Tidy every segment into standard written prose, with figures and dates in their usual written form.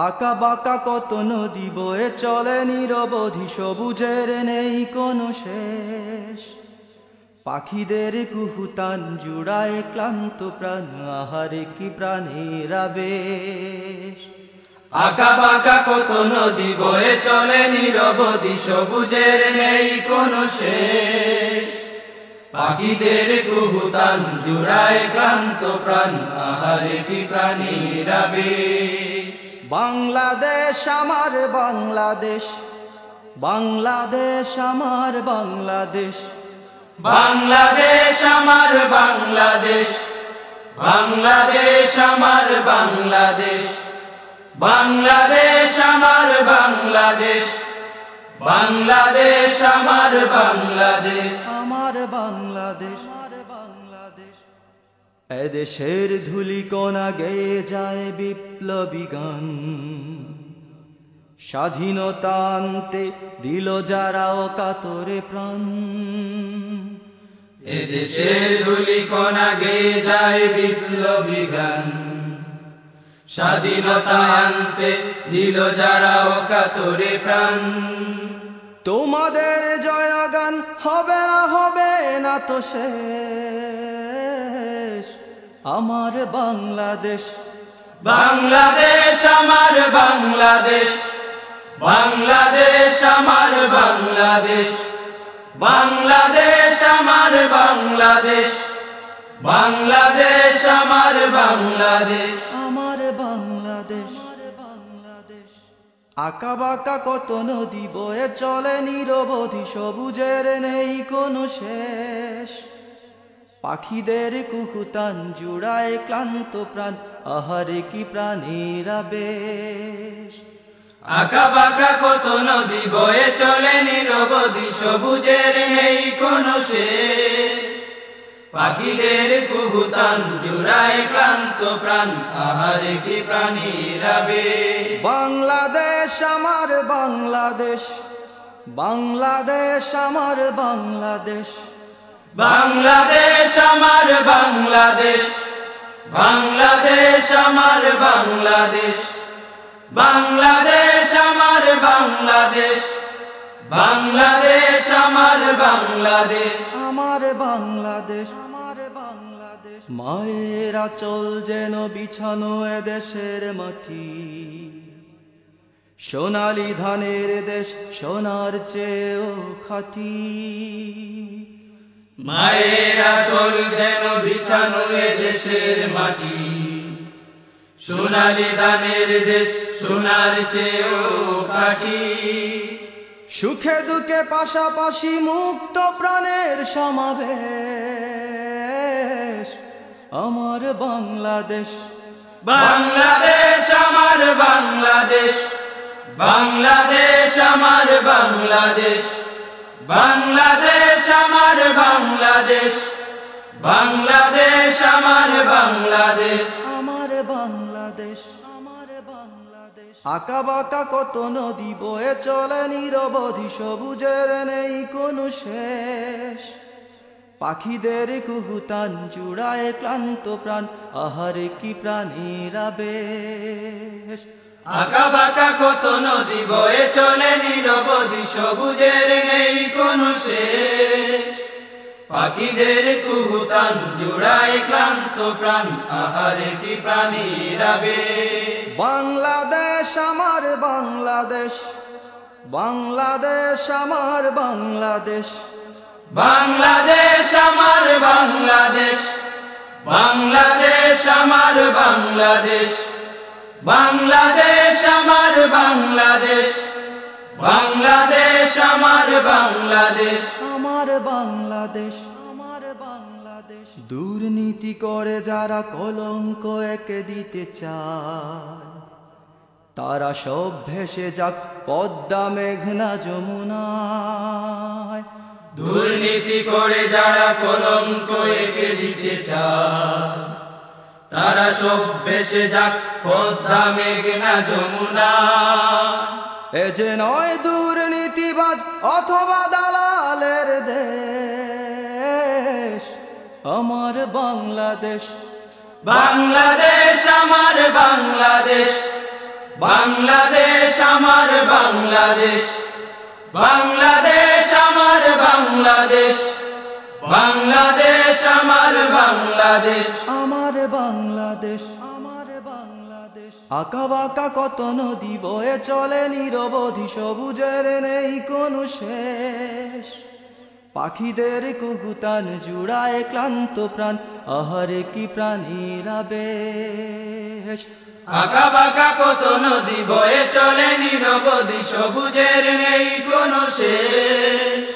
আঁকা বাঁকা কত নদী বয়ে চলে নিরবধি, সবুজের নেই কোনো শেষ। পাখিদের কুহুতান জুড়ায় ক্লান্ত প্রাণ, আহারে কি প্রাণের আবেশ। আঁকা বাঁকা কত নদী বয়ে চলে নিরবধি, সবুজের নেই কোনো শেষ। পাখিদের কুহুতান জুড়ায় ক্লান্ত প্রাণ, আহারে কি প্রাণীর আবেশ। বাংলাদেশ আমার বাংলাদেশ, বাংলাদেশ আমার বাংলাদেশ, বাংলাদেশ আমার বাংলাদেশ, বাংলাদেশ আমার বাংলাদেশ, বাংলাদেশ আমার বাংলাদেশ, বাংলাদেশ আমার বাংলাদেশ, আমার বাংলাদেশ, আমার বাংলাদেশ। এদেশের ধূলিকণা গেয়ে যায় বিপ্লবী গান, স্বাধীনতা আনতে দিল যারা অকাতরে প্রাণ। এদেশের ধূলিকণা গেয়ে যায় বিপ্লবী গান, স্বাধীনতা আনতে দিল যারা অকাতরে প্রাণ। তোমাদের জয়গান হবে না তো শেষ, আমার বাংলাদেশ, বাংলাদেশ আমার বাংলাদেশ, বাংলাদেশ আমার বাংলাদেশ, বাংলাদেশ আমার বাংলাদেশ, বাংলাদেশ আমার বাংলাদেশ, আমার বাংলাদেশ। আঁকা বাঁকা কত নদী বয়ে চলে নিরবধি, সবুজের নেই কোনো শেষ। পাখিদের কুহুতান জুড়ায় ক্লান্ত প্রাণ, আহারে কি প্রাণীর আবেশ। আঁকা বাঁকা কত নদী বয়ে চলে নিরবধি, সবুজের নেই কোনো শেষ। পাখিদের কুহুতান জুড়ায় ক্লান্ত প্রাণ, আহারে কি প্রাণীর আবেশ। বাংলাদেশ আমার বাংলাদেশ, বাংলাদেশ আমার বাংলাদেশ, বাংলাদেশ আমার বাংলাদেশ, বাংলাদেশ আমার বাংলাদেশ, বাংলাদেশ আমার বাংলাদেশ, বাংলাদেশ আমার বাংলাদেশ, আমার বাংলাদেশ, আমার বাংলাদেশ। মায়ের আঁচল যেন বিছানো এদেশের মাটি, সোনালী ধানের দেশ সোনার চেয়েও খাঁটি। মায়ের আঁচল যেন বিছানো এদেশের মাটি, সোনালী ধানের দেশ সোনার চেয়েও খাঁটি। সুখে দুঃখে পাশাপাশি মুক্ত প্রাণের সমাবেশ, আমার বাংলাদেশ, বাংলাদেশ আমার বাংলাদেশ, বাংলাদেশ আমার বাংলাদেশ, বাংলাদেশ আমার বাংলাদেশ, বাংলাদেশ আমার বাংলাদেশ, আমার বাংলাদেশ, আমার বাংলাদেশ। আঁকা বাঁকা কত নদী বয়ে চলে নিরবধি, সবুজের নেই কোনো শেষ। পাখিদের কুহুতান জুড়ায় ক্লান্ত প্রাণ, আহারে কি প্রাণীর আবেশ। আঁকা বাঁকা কত নদী বয়ে চলে নিরবধি, সবুজের নেই কোনো শেষ। পাখিদের কুহুতান জুড়ায় ক্লান্ত প্রাণ, আহারে কি প্রাণীর আবেশ। বাংলাদেশ আমার বাংলাদেশ, বাংলাদেশ আমার বাংলাদেশ, বাংলাদেশ আমার বাংলাদেশ, বাংলাদেশ আমার বাংলাদেশ, বাংলাদেশ আমার বাংলাদেশ, বাংলাদেশ আমার বাংলাদেশ, আমার বাংলাদেশ, আমার বাংলাদেশ। দুর্নীতি করে যারা কলঙ্ক একে দিতে চায়, তারা সব ভেসে যাক পদ্মা মেঘনা যমুনায়। দুর্নীতি করে যারা কলঙ্ক একে দিতে চায়, তারা সব ভেসে যাক পদ্মা মেঘনা যমুনা। এ যে নয় দুর্নীতিবাজ অথবা দালালের দেশ, আমার বাংলাদেশ, বাংলাদেশ আমার বাংলাদেশ, বাংলাদেশ আমার বাংলাদেশ, বাংলাদেশ আমার বাংলাদেশ, বাংলাদেশ আমার বাংলাদেশ, আমার বাংলাদেশ, আমার বাংলাদেশ। আঁকা বাঁকা কত নদী বয়ে চলে নিরবধি, সবুজের নেই কোনো শেষ। পাখিদের কুহুতান জুড়ায় ক্লান্ত প্রাণ, আহারে কি প্রাণীর আবেশ। আঁকা বাঁকা কত নদী বয়ে চলে নিরবধি, সবুজের নেই কোনো শেষ।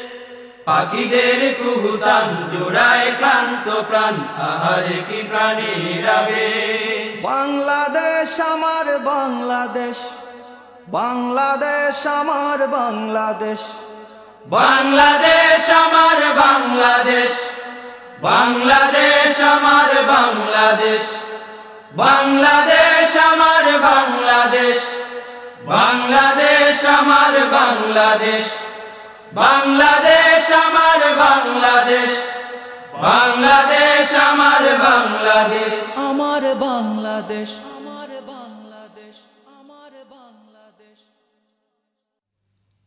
পাখিদের কুহুতান জোড়ায় ক্লান্ত প্রাণ, আহারে কি প্রাণীর আবেশ। বাংলাদেশ আমার বাংলাদেশ, বাংলাদেশ আমার বাংলাদেশ, বাংলাদেশ আমার বাংলাদেশ, বাংলাদেশ আমার বাংলাদেশ, বাংলাদেশ আমার বাংলাদেশ, বাংলাদেশ আমার বাংলাদেশ, বাংলাদেশ আমার বাংলাদেশ, বাংলাদেশ আমার বাংলাদেশ, আমার বাংলাদেশ।